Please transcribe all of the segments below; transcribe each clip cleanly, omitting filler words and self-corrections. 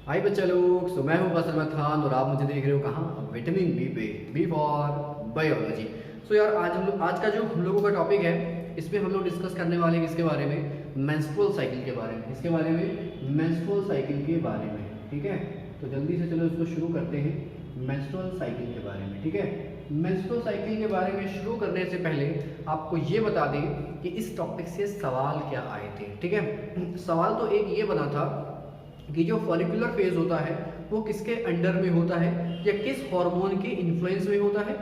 हाय बच्चा लोग, सो मैं हूँ बसर अहमद खान और आप मुझे देख रहे हो कहाँ? विटामिन बी पे, बी फॉर बायोलॉजी। सो यार आज का जो हम लोगों का टॉपिक है, इसमें हम लोग डिस्कस करने वाले हैं किसके बारे में? मेंस्ट्रुअल साइकिल के बारे में। इसके बारे में मेंस्ट्रुअल साइकिल के बारे में, ठीक है। तो जल्दी से चलो इसको शुरू करते हैं मेंस्ट्रुअल साइकिल के बारे में, ठीक है। मेंस्ट्रुअल साइकिल के बारे में शुरू करने से पहले आपको ये बता दें कि इस टॉपिक से सवाल क्या आए थे, ठीक है। सवाल तो एक ये बना था कि जो फॉलिकुलर फेज होता है वो किसके अंडर में होता है या किस हार्मोन के इन्फ्लुएंस में होता है।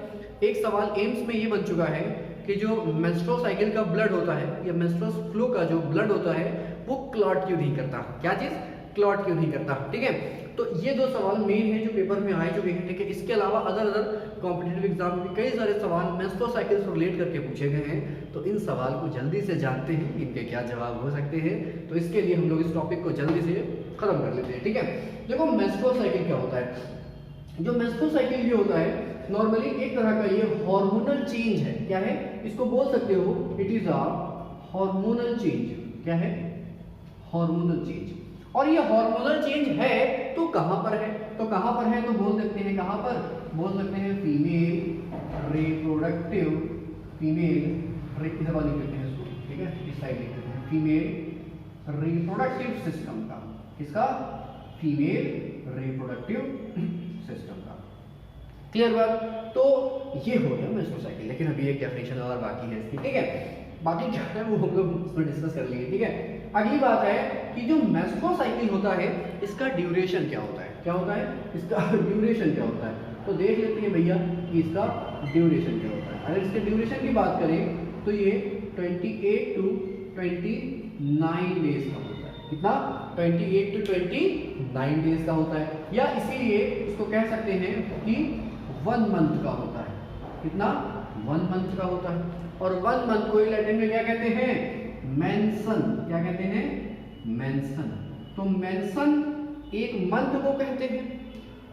एक सवाल एम्स में ये बन चुका है कि जो मेंस्ट्रुअल साइकिल का ब्लड होता है या मेंस्ट्रुअल फ्लो का जो ब्लड होता है वो क्लॉट क्यों नहीं करता। क्या चीज? क्लॉट क्यों नहीं करता, ठीक है। तो ये दो सवाल मेन है जो पेपर में आए चुके हैं, ठीक है। इसके अलावा अदर कॉम्पिटिटिव एग्जाम में कई सारे सवाल मेंस्ट्रुअल साइकिल से रिलेट करके पूछे गए हैं। तो इन सवाल को जल्दी से जानते हैं इनके क्या जवाब हो सकते हैं। तो इसके लिए हम लोग इस टॉपिक को जल्दी से खत्म कर लेते हैं, ठीक है। देखो मेंस्ट्रुअल साइकिल क्या होता है। जो मेंस्ट्रुअल साइकिल ये होता है नॉर्मली एक तरह का ये हार्मोनल चेंज है। क्या है? इसको बोल सकते हो it is a hormonal change. क्या है? Hormonal change. और ये हार्मोनल चेंज है तो कहां पर है? तो कहां पर है तो बोल सकते हैं कहां पर? बोल सकते हैं फीमेल रिप्रोडक्टिव, फीमेल इधर वाली लिखते हैं इसको, ठीक है, इस साइड लिख देते हैं फीमेल रिप्रोडक्टिव सिस्टम का। किसका? फीमेल रिप्रोडक्टिव सिस्टम का। क्लियर बात? तो ये हो गया मेंस्ट्रुअल साइकिल। लेकिन अभी एक डेफिनेशन और बाकी है इसकी, ठीक है। बाकी क्या है वो हम लोग उसमें डिस्कस कर लेंगे, ठीक है। अगली बात है कि जो मेंस्ट्रुअल साइकिल होता है इसका ड्यूरेशन क्या होता है? क्या होता है इसका? ड्यूरेशन क्या होता है? तो देख लेते हैं भैया कि इसका ड्यूरेशन क्या होता है। अगर इसके ड्यूरेशन की बात करें तो ये 28 टू 29 डेज का होता है। कितना? 28 टू 29 डेज का होता है, या इसीलिए इसको कह सकते हैं कि 1 मंथ का होता है। कितना? 1 मंथ का होता है। और 1 मंथ को लैटिन में क्या कहते हैं? मेंसन। क्या कहते हैं? मेंसन। तो मेंसन एक मंथ को कहते हैं,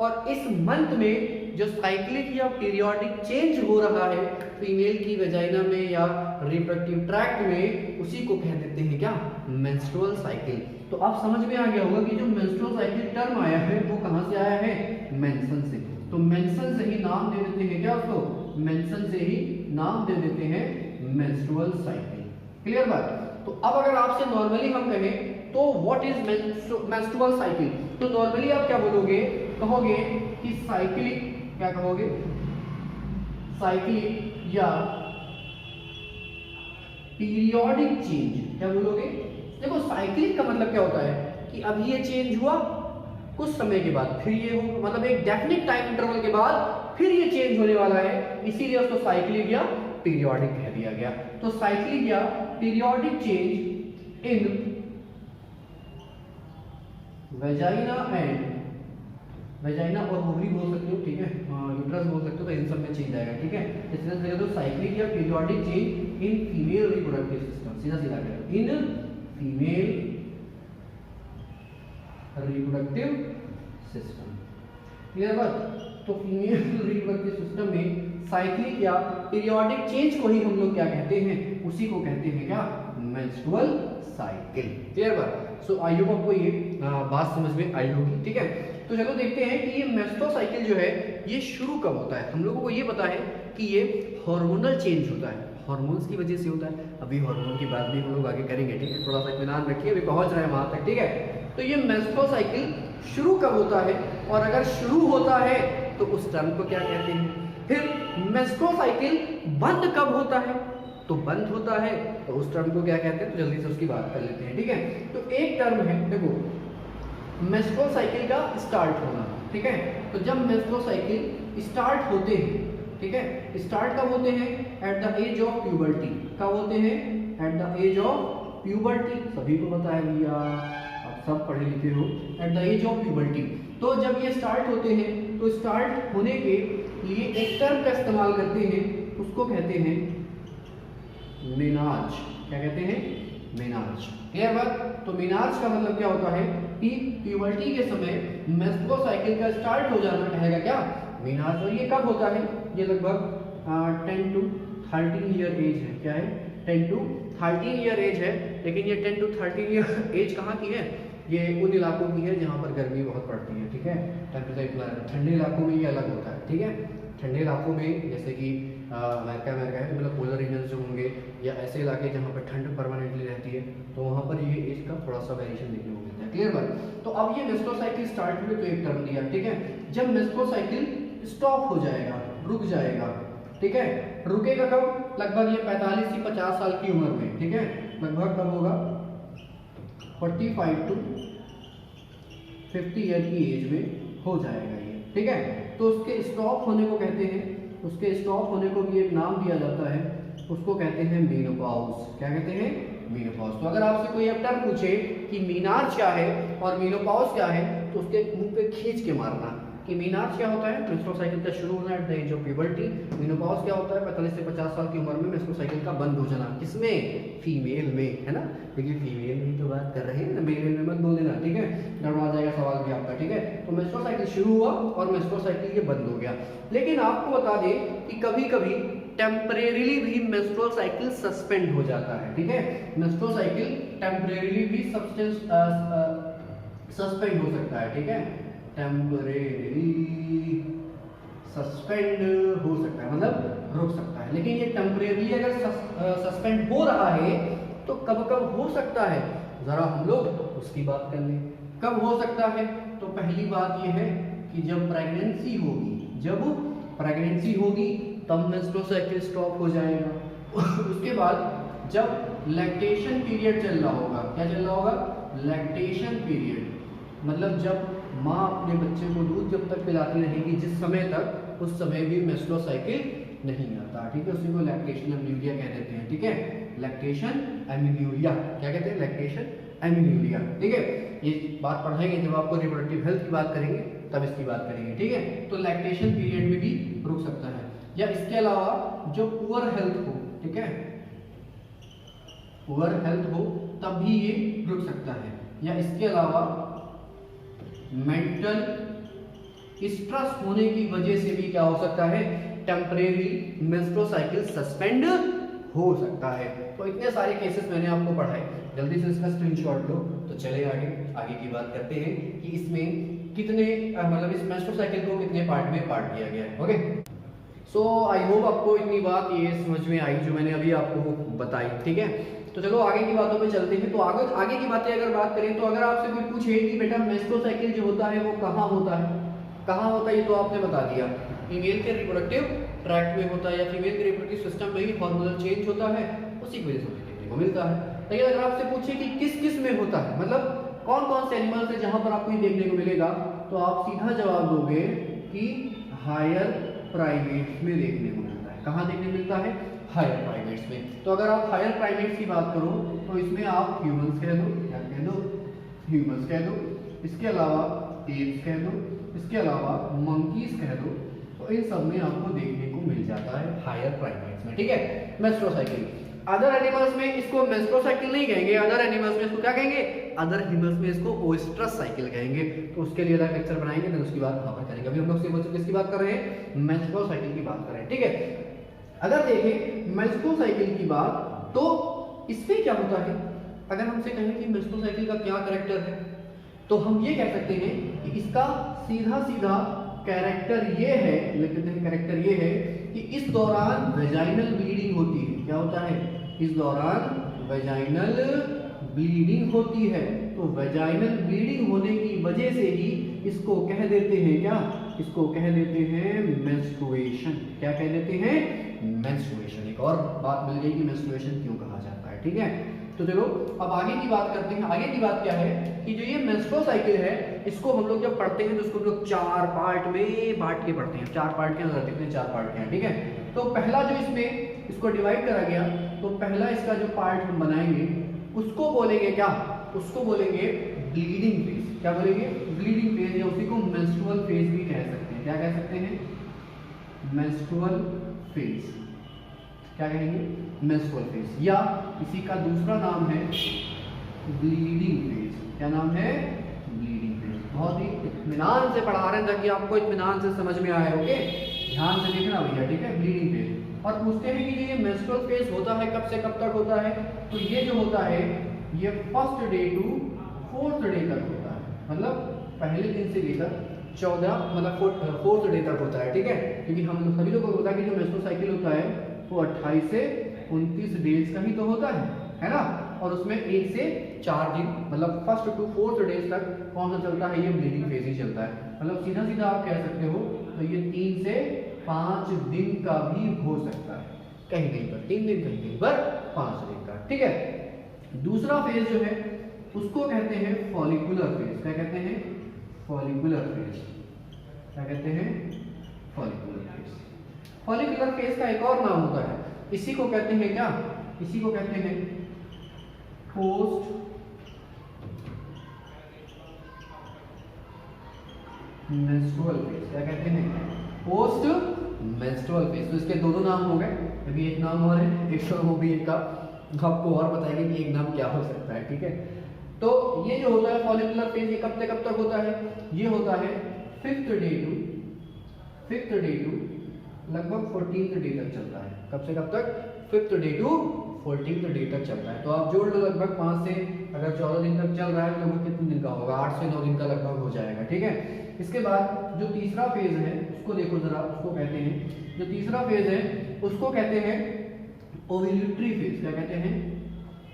और इस मंथ में जो साइक्लिक या पीरियोडिक चेंज हो रहा है फीमेल की वेजाइना में या रिप्रोडक्टिव ट्रैक्ट में, उसी को कह देते हैं क्या? Menstrual cycle. तो आप समझ में आ गया होगा कि जो मेंस्ट्रुअल साइकिल टर्म आया है वो कहां से आया है? मेंसन से। तो मेंसन से ही नाम दे देते हैं क्या उसको? मेंसन से ही नाम दे देते हैं मेंस्ट्रुअल साइकिल। क्लियर बात? तो अब अगर आपसे नॉर्मली हम कहें तो व्हाट इज मेंस्ट्रुअल साइकिल, तो नॉर्मली आप क्या बोलोगे? कहोगे कि साइक्लिक, क्या कहोगे? साइक्लिक या पीरियोडिक चेंज। क्या बोलोगे? देखो साइक्लिक का मतलब क्या होता है कि अभी ये चेंज हुआ, कुछ समय के बाद फिर ये हो, मतलब एक डेफिनेट टाइम इंटरवल के बाद फिर ये चेंज होने वाला है, इसीलिए उसको साइक्लिक या पीरियोडिक कह दिया गया। तो साइक्लिक या पीरियोडिक चेंज इन वेजाइना और ओवरी बोल सकते हो, ठीक है, यूट्रस बोल सकते हो, तो इन सब में चेंज आएगा, ठीक है। इस तरह से तो साइक्लिक या periodic change in female reproductive system, सीधा सीधा करें, in female reproductive system. Clear बात? तो फीमेल रिप्रोडक्टिव सिस्टम में साइक्लिक या पीरियोडिक चेंज को ही हम लोग क्या कहते हैं? उसी को कहते हैं क्या? Menstrual cycle. क्लियर बात? सो आई होप आपको ये बात समझ में आई होगी, ठीक है। तो चलो देखते हैं कि ये मेंस्ट्रुअल साइकिल जो है ये शुरू कब होता है। हम लोगों को ये पता है कि ये हार्मोनल चेंज होता है, हार्मोन्स की वजह से होता है। अभी हार्मोन की बात भी हम लोग आगे करेंगे, ठीक है। थोड़ा सा इत्मीनान रखिए, अभी पहुंच रहे हैं वहां तक, ठीक है। तो ये मेंस्ट्रुअल साइकिल शुरू कब होता है, और अगर शुरू होता है तो उस टर्म को क्या कहते हैं? फिर मेंस्ट्रुअल साइकिल बंद कब होता है, तो बंद होता है तो उस टर्म को क्या कहते हैं? तो जल्दी से उसकी बात कर लेते हैं, ठीक है। तो एक टर्म है, देखो, मेंस्ट्रुअल साइकिल का स्टार्ट होना, ठीक है। तो जब मेंस्ट्रुअल साइकिल स्टार्ट होते हैं, ठीक है, स्टार्ट कब होते हैं? At the age of puberty. कब होते हैं? At the age of puberty. सभी को पता है भैया, आप सब पढ़े लिखे हो। At the age of puberty. तो जब ये स्टार्ट होते हैं तो स्टार्ट होने के लिए एक टर्म का इस्तेमाल करते हैं, उसको कहते हैं मेनाज। क्या कहते हैं? मेनाज। क्लियर बात? तो मेनाज का मतलब क्या होता है कि प्यूबर्टी के समय मेंस्ट्रुअल साइकिल का स्टार्ट हो जाना कहेगा क्या? मेनाज। और ये कब होता है? ये लगभग 10 टू 13 ईयर एज है। क्या है? 10 टू 13 ईयर एज है। लेकिन ये 10 टू 13 ईयर एज कहाँ की है? ये उन इलाकों की है जहाँ पर गर्मी बहुत पड़ती है, ठीक है। टेम्परेचर ठंडे इलाकों में ये अलग होता है, ठीक है। ठंडे इलाकों में जैसे कि अमेरिका है तो मतलब पोलर रीजन जो होंगे या ऐसे इलाके जहाँ पर ठंड परमानेंटली रहती है, तो वहाँ पर ये एज का थोड़ा सा वेरिएशन देखने को मिलता है। क्लियर बात। तो अब ये मेंस्ट्रुअल साइकिल स्टार्ट हुई तो एक टर्म दिया, ठीक है। जब मेंस्ट्रुअल साइकिल स्टॉप हो जाएगा, रुक जाएगा, ठीक है, रुकेगा कब? लगभग ये 45 से 50 साल की उम्र में, ठीक है। लगभग कब होगा? 45 टू 50 ईयर की एज में हो जाएगा ये, ठीक है। तो उसके स्टॉप होने को कहते हैं, उसके स्टॉप होने को भी एक नाम दिया जाता है, उसको कहते हैं मेनोपॉज। क्या कहते हैं? मेनोपॉज। तो अगर आपसे कोई अब टर्म पूछे कि मीनार्च क्या है और मेनोपॉज क्या है, तो उसके मुंह पे खींच के मारना कि मीनार्च क्या होता है? मेंस्ट्रुअल साइकिल का शुरू होना at the age of puberty. Menopause क्या होता है? 45 से 50 साल की उम्र में मेंस्ट्रुअल साइकिल का बंद हो जाना। किसमें? फीमेल में, है ना। देखिए फीमेल में तो बात कर रहे हैं, मेल में मत बोल देना, ठीक है, गड़बड़ा जाएगा सवाल भी आपका, ठीक है। तो मेंस्ट्रुअल साइकिल शुरू हुआ और मेंस्ट्रुअल साइकिल ये बंद हो गया। लेकिन आपको बता दें कि कभी कभी टेम्परेरीली भी मेंस्ट्रुअल साइकिल सस्पेंड हो जाता है, ठीक है। मेंस्ट्रुअल साइकिल टेम्परेरीली भी सस्पेंड हो सकता है, ठीक है। टेम्परेरी सस्पेंड हो सकता है, मतलब रुक सकता है। लेकिन ये टेम्परेरी अगर सस्पेंड हो रहा है तो कब कब हो सकता है, जरा हम लोग उसकी बात कर लें। कब हो सकता है? तो पहली बात ये है कि जब प्रेगनेंसी होगी, जब प्रेगनेंसी होगी तब मेंस्ट्रुअल साइकिल स्टॉप हो जाएगा। उसके बाद जब लैक्टेशन पीरियड चल रहा होगा, क्या चल रहा होगा? लैक्टेशन पीरियड, मतलब जब माँ अपने बच्चे को दूध जब तक पिलाती रहेगी जिस समय तक, उस समय भी मेंस्ट्रुअल साइकिल नहीं आता, ठीक है। उसी को लैक्टेशन एमिन्यूरिया कह देते हैं, ठीक है। लैक्टेशन एमिन्यूरिया, क्या कहते हैं? लैक्टेशन एमिन्यूरिया, ठीक है। ये बात पढ़ाएंगे जब आपको रिप्रोडक्टिव हेल्थ की बात करेंगे तब इसकी बात करेंगे, ठीक है। तो लैक्टेशन पीरियड में भी रुक सकता है, या इसके अलावा जो पुअर हेल्थ हो, ठीक है, पुअर हेल्थ हो तब भी ये रुक सकता है, या इसके अलावा मेंटल स्ट्रेस होने की वजह से भी क्या हो सकता है? टेम्परेरी मेंस्ट्रुअल साइकिल सस्पेंड हो सकता है। तो इतने सारे केसेस मैंने आपको पढ़ाए, जल्दी से इसका स्क्रीनशॉट लो। तो चले आगे की बात करते हैं कि इसमें कितने मतलब इस मेंस्ट्रुअल साइकिल को कितने पार्ट में पार्ट किया गया है। ओके, सो आई होप आपको इतनी बात ये समझ में आई जो मैंने अभी आपको बताई, ठीक है। तो चलो आगे की बातों पे चलते हैं। तो आगे की बातें अगर बात करें तो अगर आपसे कोई पूछे कि बेटा मेंस्ट्रुअल साइकिल जो होता है वो कहाँ होता है, कहाँ होता है, ये तो आपने बता दिया, फीमेल के रिप्रोडक्टिव ट्रैक्ट में होता है, या फीमेल के रिप्रोडक्टिव सिस्टम में भी हार्मोनल चेंज होता है, उसी की वजह से हमें देखने को मिलता है। लेकिन अगर आपसे पूछे कि किस किस में होता है, मतलब कौन कौन से एनिमल्स है जहाँ पर आपको ये देखने को मिलेगा, तो आप सीधा जवाब दोगे कि हायर प्राइमेट्स में देखने को मिलता है। कहाँ देखने मिलता है? हायर प्राइमेट्स में। तो अगर आप हायर प्राइमेट्स की बात करो तो इसमें आप ह्यूमंस कह दो, क्या कह दो? ह्यूमंस कह दो, इसके अलावा एप्स कह दो, इसके अलावा मंकीज कह दो। तो इन सब में आपको देखने को मिल जाता है हायर प्राइमेट्स में, ठीक है। Menstrual cycle. अदर एनिमल्स में इसको मेंस्ट्रुअल साइकिल नहीं कहेंगे, अदर एनिमल्स में इसको क्या कहेंगे? अदर एनिमल्स में इसको ओएस्ट्रस साइकिल कहेंगे। तो उसके लिए अलग लेक्चर बनाएंगे, फिर उसकी बात वहां पर करेंगे। अभी हम लोग किसकी बात कर रहे हैं? मेंस्ट्रुअल साइकिल की बात कर रहे हैं, ठीक है। अगर देखें मेंस्ट्रुअल साइकिल की बात तो इसमें क्या होता है, अगर हमसे कहें कि मेंस्ट्रुअल साइकिल का क्या कैरेक्टर है, तो हम ये कह सकते हैं कि इसका सीधा सीधा कैरेक्टर ये है, लेकिन कैरेक्टर ये है कि इस दौरान वेजाइनल ब्लीडिंग होती है। क्या होता है? इस दौरान वेजाइनल ब्लीडिंग होती है। तो वेजाइनल ब्लीडिंग होने की वजह से ही इसको कह देते हैं क्या? इसको कह देते हैं मेंस्ट्रुएशन। क्या कह देते हैं? मेंस्ट्रुएशन। एक और बात मिल गई कि मेंस्ट्रुएशन क्यों कहा जाता है, ठीक है। तो चलो अब आगे की बात करते हैं। आगे की बात क्या है कि जो ये मेंस्ट्रुअल साइकिल है इसको हम लोग जब पढ़ते हैं तो उसको हम लोग 4 पार्ट में बांट के पढ़ते हैं। 4 पार्ट के अंदर कितने? 4 पार्ट के हैं, ठीक है। तो पहला जो इसमें इसको डिवाइड करा गया, तो पहला इसका जो पार्ट हम बनाएंगे उसको बोलेंगे क्या? उसको बोलेंगे ब्लीडिंग फेज। क्या बोलेंगे? ब्लीडिंग फेज, या उसी को मेंस्ट्रुअल फेज भी कह सकते हैं। क्या कह सकते हैं? Menstrual phase. क्या कहेंगे? मेंस्ट्रुअल फेज, या इसी का दूसरा नाम है ब्लीडिंग फेज। क्या नाम है? Bleeding phase. बहुत ही इत्मीनान से पढ़ा रहे हैं ताकि आपको इत्मीनान से समझ में आए, ओके। ध्यान से देखना भैया, ठीक है। Bleeding phase. और पूछते हैं कि ये मेंस्ट्रुअल फेज होता है कब से कब तक होता है, तो ये जो होता है ये first day to 4th day तक होता है, मतलब पहले दिन से लेकर 14 मतलब 4th डे तक होता है, ठीक है। क्योंकि हम सभी लोगों को पता है कि जो मेंस्ट्रुअल साइकिल होता है वो 28 से 29 डेज का ही तो होता है ना। और उसमें 1 से 4 दिन मतलब 1st to 4th डेज तक कौन सा चलता है, ये ब्लीडिंग फेज ही चलता है। मतलब सीधा सीधा आप कह सकते हो तो ये 3 से 5 दिन का भी हो सकता है, कहीं कहीं पर 3 दिन, कहीं कहीं पर 5 दिन का, ठीक है। दूसरा फेज जो है उसको कहते हैं फॉलिकुलर फेज। क्या कहते हैं? Follicular phase. क्या कहते हैं? Follicular phase. फॉलिकुलर फेज का एक और नाम होता है, इसी को कहते हैं क्या? इसी को कहते हैं पोस्ट मेंस्ट्रुअल फेज। क्या कहते हैं? Post menstrual phase. तो इसके दोनों नाम हो गए, अभी एक नाम और है, एक तो वो भी एक का आपको और बताएंगे कि एक नाम क्या हो सकता है, ठीक है। तो ये जो होता है फॉलिकुलर फेज, ये कब से कब तक होता है? ये होता है 5th डे टू लगभग 14th डे तक चलता है। कब से कब तक? 5th day to 14th day तक चलता है। तो आप जोड़ लो, लगभग 5 से अगर 14 दिन तक चल रहा है तो लगभग कितने दिन का होगा? 8 से 9 दिन का लगभग हो जाएगा, ठीक है। इसके बाद जो तीसरा फेज है उसको देखो जरा, उसको कहते हैं, जो तीसरा फेज है उसको कहते हैं ओव्यूलेटरी फेज। क्या कहते हैं?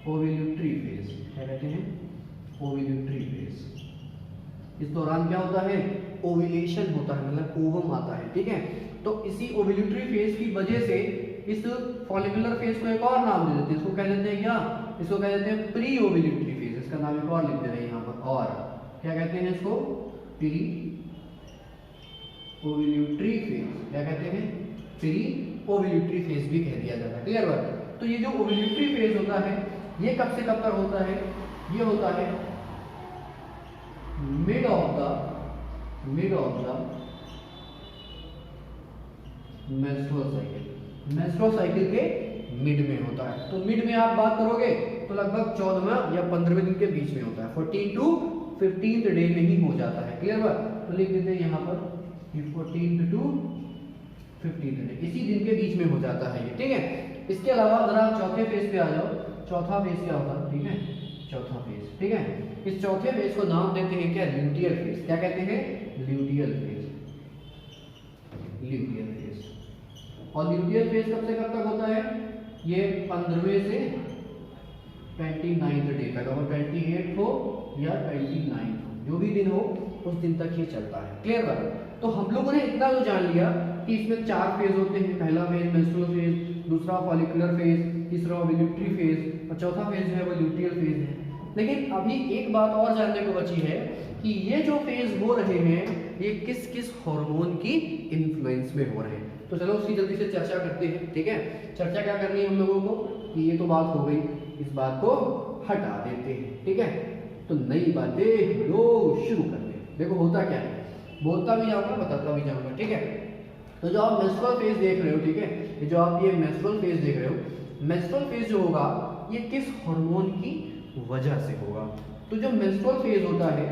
Ovulatory phase. क्या कहते हैं? Ovulatory phase. इस दौरान क्या होता है? ओव्यूलेशन होता है, मतलब ओवम आता है, ठीक है। तो इसी ओव्यूलेटरी फेज की वजह से इस फॉलिकुलर फेज को एक और नाम दे देते हैं। इसको कह देते हैं क्या? इसको कह देते हैं प्री ओव्यूलेटरी फेज। इसका नाम एक और लिख दे रहे हैं यहाँ पर। और क्या कहते हैं इसको? Pre ovulatory phase. क्या कहते हैं? प्री ओव्यूलेटरी फेज भी कह दिया जाता है, क्लियर बात। तो ये जो ओव्यूलेटरी फेज होता है ये कब से कब तक होता है? ये होता है mid of the menstrual cycle. Menstrual cycle के मिड में होता है। तो मिड में आप बात करोगे तो लगभग 14वें या 15वें दिन के बीच में होता है, 14 to 15th डे में ही हो जाता है, क्लियर बात। तो लिख देते हैं यहाँ पर 14th to 15th डे, इसी दिन के बीच में हो जाता है ये, ठीक है। इसके अलावा जरा चौथे फेज पे आ जाओ। चौथा फेज क्या होता है? ठीक है, चौथा फेज, ठीक है। इस चौथे फेज को नाम देते हैं क्या? Luteal phase. क्या कहते हैं? Luteal phase. Luteal phase. और ल्यूटियल फेज कब से कब तक होता है? ये 15वें से 29th डे तक, अगर 28 हो या 29 हो, जो भी दिन हो उस दिन तक ये चलता है, क्लियर बात। तो हम लोगों ने इतना तो जान लिया कि इसमें 4 फेज होते हैं। पहला फेज मेंस्ट्रुअल फेज, दूसरा फॉलिकुलर फेज, तीसरा ओव्यूलेटरी फेज और चौथा फेज है वो ल्यूटियल फेज है। लेकिन अभी एक बात और जानने को बची है कि ये जो फेज हो रहे हैं ये किस किस हार्मोन की इन्फ्लुएंस में हो रहे हैं। तो चलो उसकी जल्दी से चर्चा करते हैं, ठीक है। चर्चा क्या करनी है हम लोगों को कि ये तो बात हो गई, इस बात को हटा देते हैं, ठीक है। तो नई बातें लोग शुरू करते हैं। देखो होता क्या है, बोलता भी जाऊंगा बताता भी जाऊंगा, ठीक है। तो जो आप मेंस्ट्रुअल फेज देख रहे हो, ठीक है, ये जो आप ये मेंस्ट्रुअल फेज देख रहे हो, मेंस्ट्रुअल फेज जो होगा ये किस हार्मोन की वजह से होगा। तो जो मेंस्ट्रुअल फेज होता है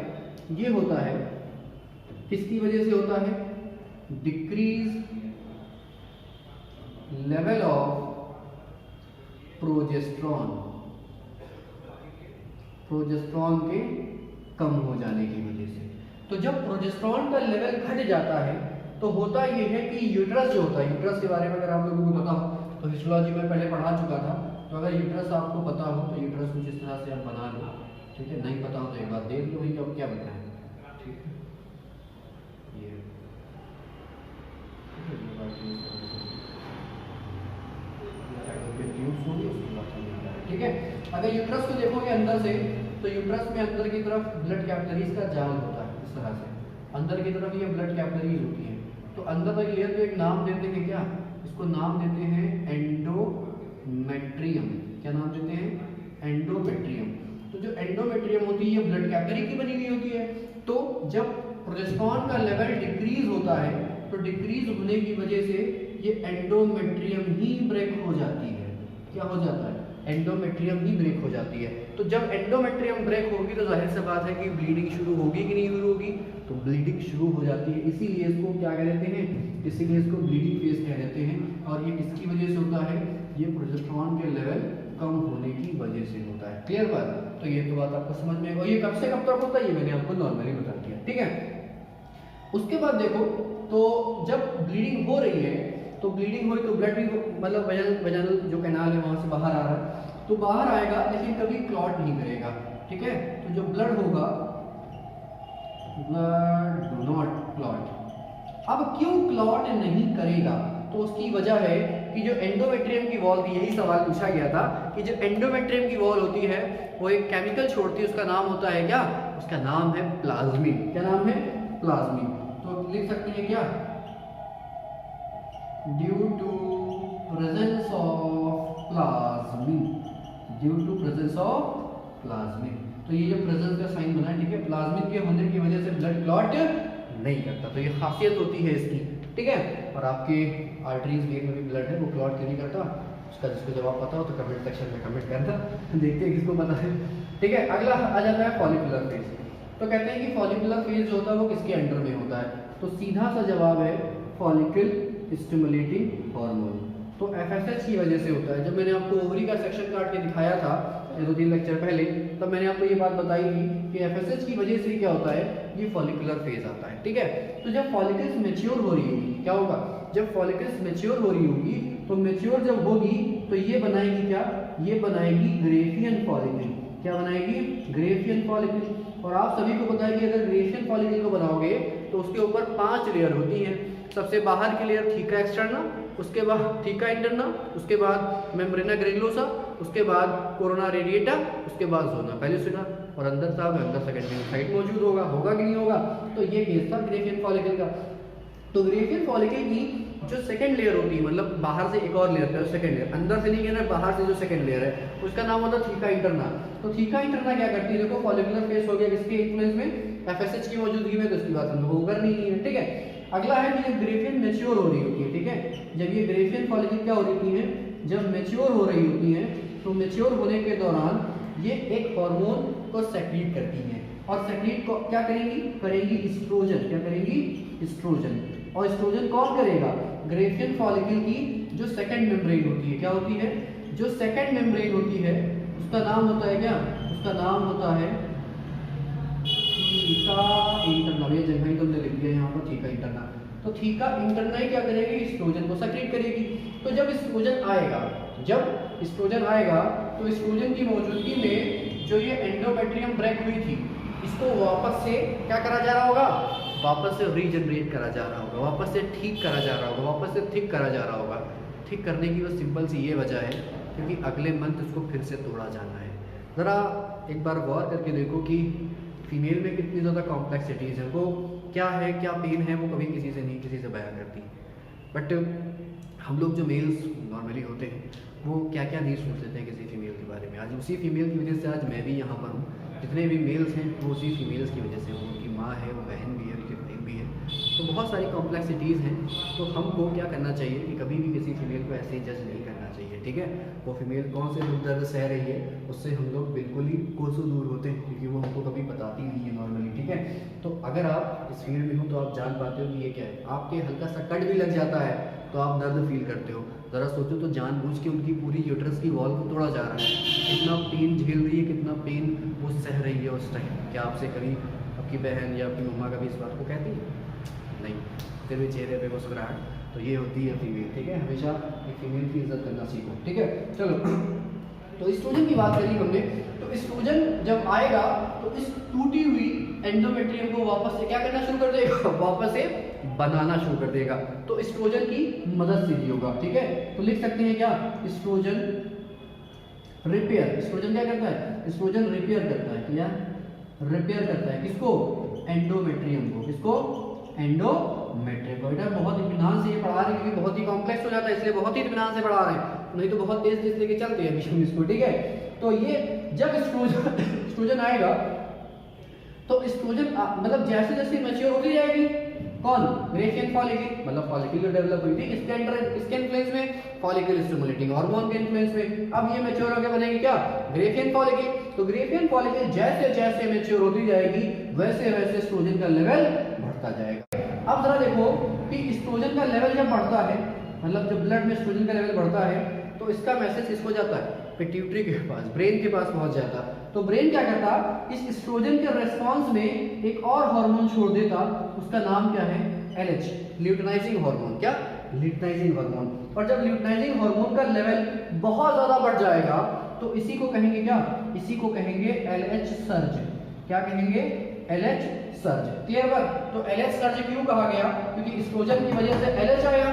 ये होता है किसकी वजह से होता है? Decrease level of progesterone, progesterone के कम हो जाने की वजह से। तो जब प्रोजेस्टेरॉन का लेवल घट जाता है तो होता ये है कि यूट्रस जो होता है, यूट्रस के बारे में अगर आप लोगों को पता हो तो हिस्टोलॉजी में पहले पढ़ा चुका था। तो अगर यूट्रस आपको पता हो तो यूट्रस कुछ इस तरह से आप बना लो, ठीक है। नहीं पता हो तो एक बार देख लो कि अब क्या बताएं, ठीक है। ये ठीक है। अगर यूट्रस को देखोगे अंदर से तो यूट्रस में अंदर की तरफ ब्लड कैपिलरीज का जाल होता है, इस तरह से अंदर की तरफ ये ब्लड कैपिलरीज होती है। तो अंदर तक ये तो एक नाम देते हैं क्या? इसको नाम देते हैं एंडोमेट्रियम। क्या नाम देते हैं? एंडोमेट्रियम। तो जो एंडोमेट्रियम होती है ये ब्लड कैपिलरी की बनी हुई होती है। तो जब प्रोजेस्टेरॉन का लेवल डिक्रीज होता है तो डिक्रीज होने की वजह से ये एंडोमेट्रियम ही ब्रेक हो जाती है। क्या हो जाता है? एंडोमेट्रियम ही ब्रेक हो जाती है। तो जब एंडोमेट्रियम ब्रेक होगी तो जाहिर सी बात है कि ब्लीडिंग शुरू होगी कि नहीं शुरू होगी? तो ब्लीडिंग शुरू हो जाती है। इसीलिए इसको क्या कह देते हैं? इसीलिए इसको ब्लीडिंग फेज कह देते हैं। और ये किसकी वजह से होता है? ये प्रोजेस्टेरॉन के लेवल कम होने की वजह से होता है, क्लियर बात। तो ये तो बात आपको समझ में आएगी। ये कब से कब तक होता है ये मैंने आपको नॉर्मली बता दिया, ठीक है। उसके बाद देखो, तो जब ब्लीडिंग हो रही है तो ब्लीडिंग हुई तो ब्लड भी मतलब वजाइनल जो कैनाल है वहां से बाहर आ रहा है, तो बाहर आएगा लेकिन कभी क्लॉट नहीं करेगा, ठीक है। तो जो ब्लड होगा, ब्लड डू नॉट क्लॉट। अब क्यों क्लॉट नहीं करेगा, तो उसकी वजह है कि जो एंडोमेट्रियम की वॉल थी, यही सवाल पूछा गया था कि जो एंडोमेट्रियम की वॉल होती है वो एक केमिकल छोड़ती है, उसका नाम होता है क्या, उसका नाम है प्लाज्मिन। क्या नाम है, प्लाज्मिन। तो लिख सकते हैं क्या, due to presence of plasmin, due to presence of plasmin. तो ये जो प्रेजेंस का साइन बना है, ठीक है, प्लाज्मिन के होने की वजह से ब्लड क्लॉट नहीं करता, तो ये खासियत होती है इसकी, ठीक है। और आपके आर्टरीज वेन में भी ब्लड है, वो क्लॉट क्यों नहीं करता, उसका जिसको जवाब पता हो तो कमेंट सेक्शन में कमेंट करना, देखते हैं किसको पता है, ठीक है। अगला आ जाता है फॉलिकुलर फेज। तो कहते हैं कि फॉलिकुलर फेज जो होता है वो किसके अंडर में होता है, तो सीधा सा जवाब है फॉलिकल स्टिमुलेटिंग हार्मोन। तो एफएसएच की वजह से होता है। जब मैंने आपको ओवरी का सेक्शन काट के दिखाया था 2-3 लेक्चर पहले, तब मैंने आपको ये बात बताई थी कि एफएसएच की वजह से क्या होता है, ये फॉलिकुलर फेज आता है, ठीक है। तो जब फॉलिकल्स मैच्योर हो रही होगी, क्या होगा, जब फॉलिकल्स मैच्योर हो रही होगी तो मैच्योर जब होगी तो ये बनाएगी क्या, ये बनाएगी ग्रेफियन फॉलिकल। क्या बनाएगी, ग्रेफियन फॉलिकल। और आप सभी को पता है कि अगर ग्रेफियन फॉलिकल को बनाओगे तो उसके ऊपर 5 लेयर होती हैं। सबसे बाहर की लेयर थीका एक्सटर्ना, उसके बाद थीका इंटरना, उसके बाद मेम्ब्रेना ग्रेनुलोसा, उसके बाद कोरोना रेडिएटा, उसके बाद जोना पेलिसिडा, और अंदर सेकेंडरी साइट मौजूद होगा कि नहीं होगा। तो ये केस था ग्रेफियन फॉलिकल का। तो ग्रेफियन फॉलिकल की जो सेकंड लेयर होती है, मतलब बाहर से एक और लेयर है, सेकंड लेयर, अंदर से नहीं कहना, बाहर से जो सेकंड लेयर है उसका नाम होता है थीका इंटरना। तो थीका इंटरना क्या करती है, देखो फॉलिकुलर फेज हो गया किसके इन्फ्लुएंस में, एफएसएच की मौजूदगी में, तो इसकी बात हम लोगों को करनी नहीं है, ठीक है। अगला है कि जब ग्रेफियन मैच्योर हो रही होती है, ठीक है, जब ये ग्रेफियन फॉलिकल क्या हो रही है, जब मैच्योर हो रही होती है, तो मैच्योर होने के दौरान ये एक हार्मोन को सेक्रीट करती हैं, और सेक्रीट को क्या करेंगी एस्ट्रोजन। क्या करेंगी, एस्ट्रोजन। और एस्ट्रोजन कौन करेगा, ग्रेफियन फॉलिकल की जो सेकंड मेम्ब्रेन होती है, क्या होती है, जो सेकंड मेम्ब्रेन होती है उसका नाम होता है क्या, उसका नाम होता है थीका इंटरना। ये जगह ही तुमने लिख दिया यहाँ पर थीका इंटरना। तो थीका इंटरना ही क्या करेगी, एस्ट्रोजन को सेक्रेट करेगी। तो जब एस्ट्रोजन आएगा, जब एस्ट्रोजन आएगा तो एस्ट्रोजन की मौजूदगी में जो ये एंडोमेट्रियम ब्रेक हुई थी, इसको वापस से क्या करा जा रहा होगा, वापस से रीजनरेट करा जा रहा होगा, वापस से ठीक करा जा रहा होगा, वापस से थिक करा जा रहा होगा। ठीक करने की बस सिंपल सी ये वजह है क्योंकि अगले मंथ इसको फिर से तोड़ा जाना है। ज़रा एक बार गौर करके देखो कि फीमेल में कितनी ज़्यादा कॉम्प्लेक्सिटीज़ है, वो क्या है, क्या पेन है, वो कभी किसी से नहीं, किसी से बयां करती। बट हम लोग जो मेल्स नॉर्मली होते हैं वो क्या क्या नहीं सोच लेते हैं किसी फीमेल के बारे में। आज उसी फीमेल की वजह से आज मैं भी यहाँ पर हूँ। जितने भी मेल्स हैं वो उसी फीमेल्स की वजह से, वो उनकी माँ है, वो बहन भी है, उनकी बहन भी है, तो बहुत सारी कॉम्प्लेक्सिटीज़ हैं। तो हमको क्या करना चाहिए कि कभी भी किसी फीमेल को ऐसे ही जज नहीं करना चाहिए, ठीक है। वो फीमेल कौन से दुख दर्द सह रही है उससे हम लोग बिल्कुल ही कोसों दूर होते हैं क्योंकि वो हमको कभी बताती नहीं है नॉर्मली, ठीक है। तो अगर आप इस फील्ड में हो तो आप जान पाते हो कि ये क्या है। आपके हल्का सा कट भी लग जाता है तो आप दर्द फील करते हो। ज़रा सोचो तो जानबूझ के उनकी पूरी यूट्रस की वॉल को तोड़ा जा रहा है, कितना पेन झेल रही है, कितना पेन वो सह रही है उस टाइम। क्या आपसे कभी आपकी बहन या आपकी मम्मा कभी इस बात को कहती है? नहीं, फिर भी चेहरे पे मुस्कुराहट। तो ये होती है फीमेल, ठीक है। हमेशा एक फीमेल की इज्जत करना सीखो, ठीक है। चलो, तो एस्ट्रोजन की बात करी हमने। तो एस्ट्रोजन जब आएगा तो इस टूटी हुई एंडोमेट्रियम को वापस से क्या करना शुरू कर देगा, वापस से बनाना शुरू कर देगा। तो एस्ट्रोजन की मदद से ही होगा, ठीक है। तो लिख सकते हैं क्या, एस्ट्रोजन रिपेयर। एस्ट्रोजन क्या करता है, एस्ट्रोजन रिपेयर करता है, क्या रिपेयर करता है, किसको, एंडोमेट्रियम को। किसको, एंडोमेट्रियम को। बेटा बहुत इत्मीनान से ये पढ़ा रहे हैं क्योंकि बहुत ही कॉम्प्लेक्स हो जाता है, इसलिए बहुत ही इत्मीनान से पढ़ा रहे हैं, नहीं तो बहुत तेज तेज लेके चलते हैं अभी इसको, ठीक है। तो ये जब एस्ट्रोजन आएगा तो एस्ट्रोजन मतलब जैसे जैसे मैच्योर होती जाएगी, कौन, ग्रेफियन फॉलिकल, मतलब फॉलिकल जो डेवलप हुई थी इसके अंडर, किसके इन्फ्लुएंस में, फॉलिकल स्टिमुलेटिंग हार्मोन के इन्फ्लुएंस में। अब ये मैच्योर होकर बनेगी क्या, ग्रेफियन फॉलिकल। तो ग्रेफियन फॉलिकल जैसे जैसे मैच्योर होती जाएगी वैसे वैसे एस्ट्रोजन का लेवल बढ़ता जाएगा। अब जरा देखो कि एस्ट्रोजन का लेवल जब बढ़ता है, मतलब जब ब्लड में एस्ट्रोजन का लेवल बढ़ता है तो इसका मैसेज किसको जाता है, पिट्यूटरी के पास, ब्रेन के पास पहुंच जाता है। तो ब्रेन क्या करता, इस एस्ट्रोजन के रेस्पॉन्स में एक और हार्मोन छोड़ देता, उसका नाम क्या है, LH, ल्यूटिनाइजिंग हार्मोन। क्या, ल्यूटिनाइजिंग हार्मोन। और जब ल्यूटिनाइजिंग हार्मोन का लेवल बहुत ज्यादा बढ़ जाएगा तो इसी को कहेंगे क्या, इसी को कहेंगे LH सर्ज। क्या कहेंगे, LH सर्ज। क्लियर बात। तो LH सर्ज क्यों कहा गया, क्योंकि एस्ट्रोजन की वजह से LH आया,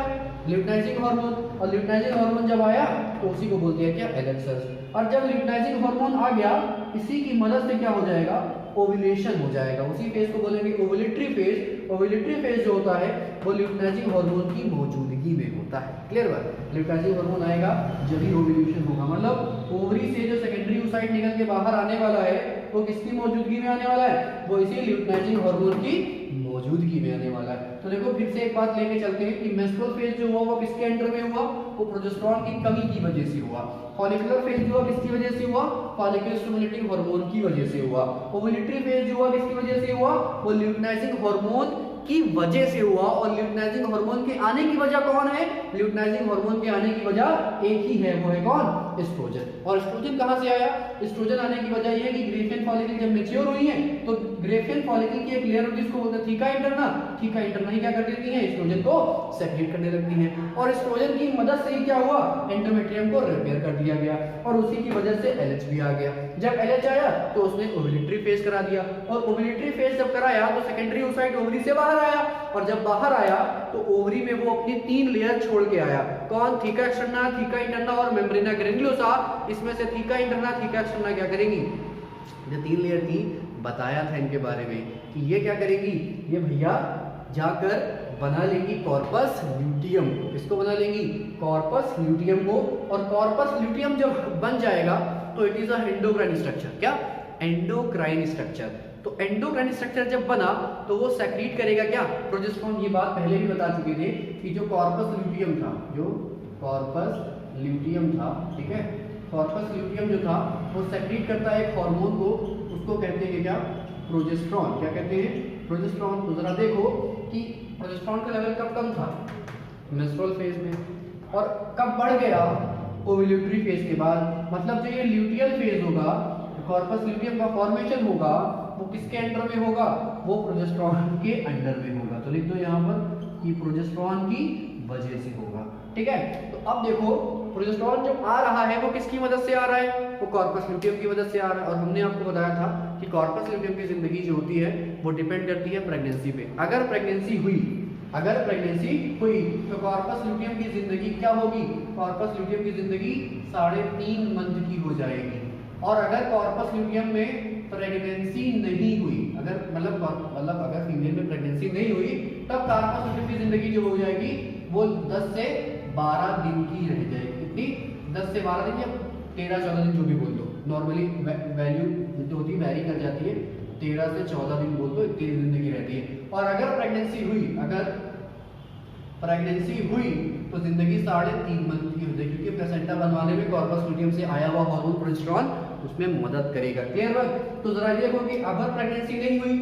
ल्यूटिनाइजिंग हार्मोन, और ल्यूटिनाइजिंग हार्मोन जब आया तो उसी को बोलते हैं क्या, LH सर्ज। और जब ल्यूटिनाइजिंग हार्मोन आ गया, इसी की मदद से क्या हो जाएगा, ओव्यूलेशन हो जाएगा। उसी फेज को बोलेंगे ओव्यूलेटरी फेज। ओव्यूलेटरी फेज जो होता है वो ल्यूटिनाइजिंग हार्मोन की मौजूदगी में होता है। क्लियर बात। ल्यूटिनाइजिंग हार्मोन आएगा जब ही ओव्यूलेशन होगा, मतलब ओवरी से जो सेकेंडरी oocyte निकल के बाहर आने वाला है वो किसकी मौजूदगी में आने वाला है, वो इसी ल्यूटिनाइजिंग हार्मोन की मौजूदगी में आने वाला है। तो देखो फिर से एक बात लेके चलते हैं कि मेंस्ट्रुअल फेज जो हुआ वो किसके अंडर में हुआ, वो प्रोजेस्टेरोन की कमी की वजह से हुआ। फॉलिकुलर फेज जो हुआ किसकी वजह से हुआ, फॉलिकल स्टिमुलेटिंग हार्मोन की वजह से हुआ। ओव्यूलेटरी फेज जो हुआ किसकी वजह से हुआ, वो ल्यूटिनाइजिंग हार्मोन की वजह से हुआ। और ल्यूटिनाइजिंग हार्मोन के आने की वजह कौन है, ल्यूटिनाइजिंग हार्मोन के आने की वजह एक ही है, वो है कौन, एस्ट्रोजन। और एस्ट्रोजन कहां से आया, एस्ट्रोजन आने की वजह यह है कि ग्रेफियन फॉलिकल जब मैच्योर हुई है तो ग्रेफियन फॉलिकल की एक लेयर होती है, इसको बोलते हैं थीका इंटरना। थीका इंटरना ही क्या कर देती है, एस्ट्रोजन को सेक्रेट करने लगती है। और एस्ट्रोजन की मदद से ही क्या हुआ, एंडोमेट्रियम को रिपेयर कर दिया गया, और उसी की वजह से LH भी आ गया। जब LH आया तो उसने ओव्यूलेटरी फेज करा दिया, और ओव्यूलेटरी फेज जब कराया तो सेकेंडरी oocyte ओवरी से बाहर आया, और जब बाहर आया तो ओवरी में वो अपनी 3 लेयर छोड़ के आया। कौन, थीका एक्सटर्ना, थीका इंटरना और मेम्ब्रेना ग्रैन्युलोसा। इसमें से थीका इंटरना, थीका एक्सटर्ना क्या करेंगी, जो 3 लेयर थी बताया था इनके बारे में कि ये क्या करेंगी, ये भैया जाकर बना लेंगी कॉर्पस ल्यूटियम। किसको बना लेंगी, कॉर्पस ल्यूटियम को। और कॉर्पस ल्यूटियम जब बन जाएगा तो it is a endocrine structure. क्या, एंडोक्राइन स्ट्रक्चर। तो एंडोक्राइन स्ट्रक्चर जब बना तो वो सेक्रीट करेगा क्या, प्रोजेस्टेरोन। ये बात पहले भी बता चुके थे कि जो कॉर्पस ल्यूटियम था, जो कॉर्पस ल्यूटियम था, ठीक है, कॉर्पस ल्यूटियम जो था वो सेक्रीट करता है एक हार्मोन को, उसको कहते हैं क्या, प्रोजेस्टेरोन। क्या कहते हैं, प्रोजेस्टेरोन। तो जरा देखो कि प्रोजेस्टेरोन का लेवल कब कम था, मेंस्ट्रुअल फेज में, और कब बढ़ गया, ओव्यूलेटरी फेज के बाद। मतलब जो ये ल्यूटियल फेज होगा, कॉर्पस ल्यूटियम का फॉर्मेशन होगा, वो किसके अंडर में होगा, वो प्रोजेस्टेरोन के अंडर में होगा। तो लिख दो यहाँ पर कि प्रोजेस्टेरोन की वजह से होगा। ठीक है। तो अब देखो प्रोजेस्टेरोन जो आ रहा है वो किसकी मदद से आ रहा है, वो कॉर्पस ल्यूटियम की मदद से आ रहा है। और हमने आपको बताया था कि कॉर्पस ल्यूटियम की जिंदगी जो होती है वो डिपेंड करती है प्रेगनेंसी पे। अगर प्रेगनेंसी हुई तो कॉर्पस ल्यूटियम की जिंदगी क्या होगी, कॉर्पस ल्यूटियम की जिंदगी 3.5 मंथ की हो जाएगी। और अगर कॉर्पस ल्यूटियम में प्रेगनेंसी नहीं हुई, अगर अगर फीमेल में प्रेगनेंसी नहीं हुई, तब कॉर्पस ल्यूटियम की जिंदगी जो हो जाएगी वो 10 से 12 दिन की रह जाएगी। कितनी, 10 से 12 दिन या 13-14 दिन, जो भी बोल दो। नॉर्मली वैल्यू जो होती है वैरी कर जाती है, 13 से 14 दिन बोल दो, इतनी जिंदगी रहती है। और अगर प्रेगनेंसी हुई तो जिंदगी 3.5 मंथ की हो जाएगी, क्योंकि प्लेसेंटा बनवाने में कॉर्पस ल्यूटियम से आया हुआ हार्मोन प्रोजेस्टेरोन उसमें मदद करेगा। क्लियर है। तो जरा देखो कि अगर प्रेगनेंसी नहीं हुई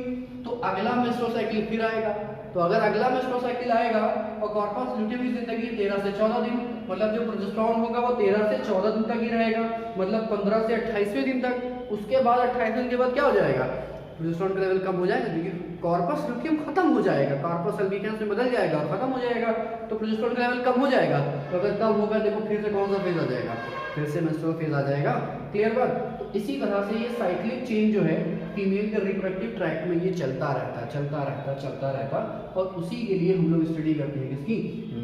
तो अगला मेंस्ट्रुअल साइकिल फिर आएगा। तो अगर अगला मेंस्ट्रुअल साइकिल आएगा और कॉर्पस ल्यूटियम की जिंदगी 13 से 14 दिन, मतलब जो प्रोजेस्टेरोन होगा वो 13 से 14 दिन तक ही रहेगा, मतलब 15 से 28वें दिन तक। उसके बाद 28 दिन के बाद क्या हो जाएगा, प्रोजेस्टेरोन का लेवल कम हो जाएगा, क्योंकि कॉर्पस ल्यूटियम खत्म हो जाएगा, कॉर्पस अल्बिकेंस में बदल जाएगा और खत्म हो जाएगा, तो प्रोजेस्टेरोन का लेवल कम हो जाएगा। तो अगर कम होगा, देखो फिर से कौन सा फेज आ जाएगा, फिर से मेंस्ट्रुअल फेज आ जाएगा। क्लियर बात। तो इसी तरह से ये साइक्लिक चेंज जो है फीमेल के रिप्रोडक्टिव ट्रैक्ट में ये चलता रहता, और उसी के लिए हम लोग स्टडी करते हैं किसकी,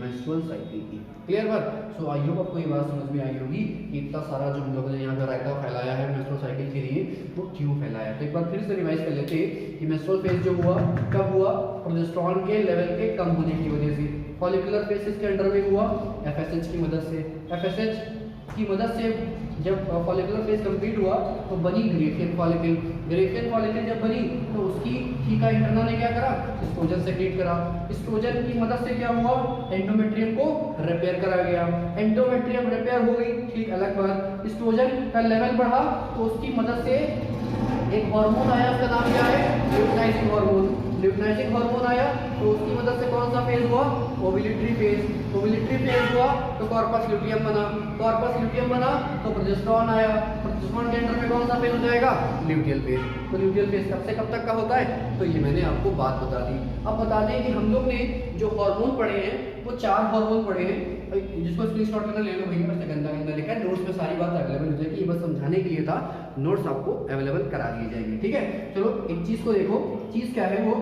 मेंस्ट्रुअल साइकिल की। क्लियर बात। सो आई होप आपको ये बात समझ में आई होगी कि इतना सारा जो हम लोगों ने यहाँ पर रायता फैलाया है मेंस्ट्रुअल साइकिल के लिए, वो क्यों फैलाया। तो एक बार फिर से रिवाइज कर लेते हैं कि मेंस्ट्रुअल फेज जो हुआ कब हुआ, प्रोजेस्टेरोन के लेवल के कम होने की वजह से। फॉलिकुलर फेज के अंडर में हुआ FSH की मदद से। FSH की मदद से जब फॉलिकुलर फेज कंप्लीट हुआ तो बनी ग्रेफियन फॉलिकल। ग्रेफियन फॉलिकल जब बनी तो उसकी थीका इंटरना ने क्या करा, एस्ट्रोजन सेक्रेट करा। एस्ट्रोजन की मदद से क्या हुआ, एंडोमेट्रियम को रिपेयर करा गया। एंडोमेट्रियम रिपेयर हो गई, ठीक, अलग बात। एस्ट्रोजन का लेवल बढ़ा तो उसकी मदद से एक हार्मोन आया, उसका नाम क्या है, ल्यूटिनाइजिंग हार्मोन। ल्यूटिनाइजिंग हार्मोन आया तो उसकी मदद से कौन सा फेज हुआ, ओविलिटरी फेज। ओविलिटरी फेज हुआ तो कॉर्पस ल्यूटियम बना, कॉर्पस ल्यूटियम बना तो प्रोजेस्टेरॉन आया, प्रोजेस्टेरॉन के अंदर में कौन सा फेज हो जाएगा, ल्यूटियल फेज। तो ल्यूटियल फेज कब से कब तक का होता है, तो ये मैंने आपको बात बता दी। अब बता दें कि हम लोग ने जो हार्मोन पढ़े हैं वो 4 हार्मोन पढ़े हैं, जिसको स्क्रीनशॉट करना ले लो भैया, बस गंदा गंदा लिखा है, नोट्स में सारी बात अवेलेबल हो जाएगी, ये बस समझाने के लिए था, नोट्स आपको अवेलेबल करा दिए जाएंगे, ठीक है। चलो एक चीज को देखो, चीज क्या है, वो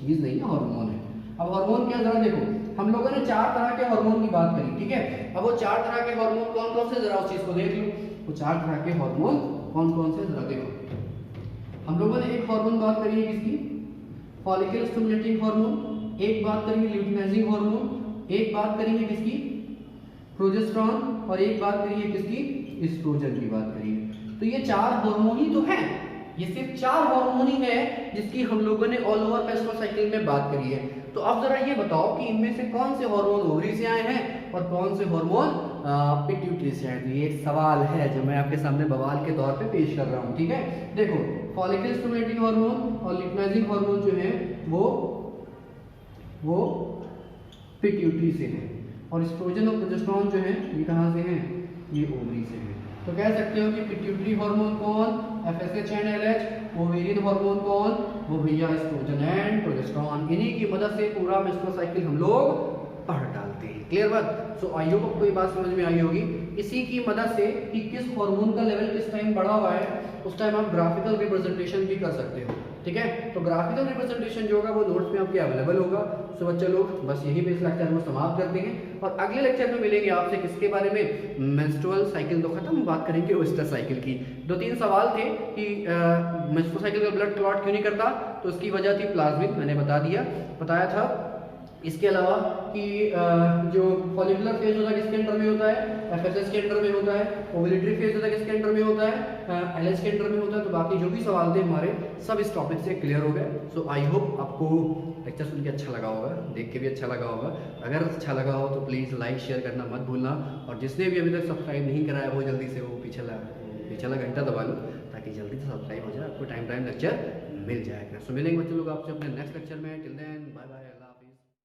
चीज नहीं है, हार्मोन है। अब हार्मोन क्या, जरा देखो, हम लोगों ने 4 तरह के हार्मोन की बात करी, ठीक है। अब वो 4 तरह के हार्मोन कौन कौन से, जरा उस चीज को देख लो, वो 4 तरह के हार्मोन कौन कौन से, जरा देखो। हम लोगों ने एक हार्मोन बात करी है किसकी, फॉलिकल स्टिमुलेटिंग हार्मोन, एक बात करी है ल्यूटिनाइजिंग हार्मोन, एक बात करी है किसकी, प्रोजेस्टेरॉन, और एक बात करी है किसकी, एस्ट्रोजन की बात करी है। तो ये 4 हार्मोन ही तो हैं, ये सिर्फ 4 हार्मोन ही है जिसकी हम लोगों ने ऑल ओवर मेंस्ट्रुअल साइकिल में बात करी है। तो अब जरा ये बताओ कि इनमें से कौन से हार्मोन ओवरी से आए हैं और कौन से हार्मोन पिट्यूटरी से आए। तो ये एक सवाल है जो मैं आपके सामने बवाल के तौर पे पेश कर रहा हूँ, ठीक है। देखो, फॉलिकल स्टिमुलेटिंग हार्मोन और ल्यूटिनाइजिंग हार्मोन जो है वो पिट्यूटरी से है, और एस्ट्रोजन और प्रोजेस्टेरॉन जो है ये कहाँ से हैं, ये ओवरी से है। तो कह सकते हो कि पिट्यूटरी हार्मोन कौन, FSH and LH, ovarian hormone कौन, वो भैया एस्ट्रोजन एंड प्रोजेस्टेरॉन। इन्हीं की मदद से पूरा मेंस्ट्रुअल साइकिल हम लोग पढ़ डालते हैं। क्लियर बात। सो आई होप आपको ये बात समझ में आई होगी। इसी की मदद से कि किस हार्मोन का लेवल किस टाइम बढ़ा हुआ है, उस टाइम आप ग्राफिकल रिप्रेजेंटेशन भी कर सकते हो, ठीक है। तो ग्राफिकल रिप्रेजेंटेशन जो होगा वो नोट्स में आपके अवेलेबल होगा। सो बच्चे लोग बस यही पे इस लेक्चर को समाप्त करते हैं, और अगले लेक्चर में मिलेंगे आपसे किसके बारे में, मेंस्ट्रुअल साइकिल तो खत्म, बात करेंगे ओएस्टर साइकिल की। 2-3 सवाल थे कि मेंस्ट्रुअल साइकिल का ब्लड क्लॉट क्यों नहीं करता, तो उसकी वजह थी प्लाज्मिन, मैंने बताया था। इसके अलावा कि जो फॉलिकुलर फेज होता है किसके अंडर में होता है, FSH के अंडर में होता है, ओविलिटरी फेज होता है किसके अंडर में होता है, LH के अंडर में होता है। तो बाकी जो भी सवाल थे हमारे सब इस टॉपिक से क्लियर हो गए। सो आई होप आपको लेक्चर सुन के अच्छा लगा होगा, देख के भी अच्छा लगा होगा। अगर अच्छा लगा हो तो प्लीज़ लाइक शेयर करना मत भूलना, और जिसने भी अभी तक सब्सक्राइब नहीं कराया वो जल्दी से वो पिछला घंटा दबा लो, ताकि जल्दी से सब्सक्राइब हो जाए, आपको टाइम लेक्चर मिल जाएगा। सो मिलेंगे बच्चे लोग आपसे अपने नेक्स्ट लेक्चर में। Till then bye bye.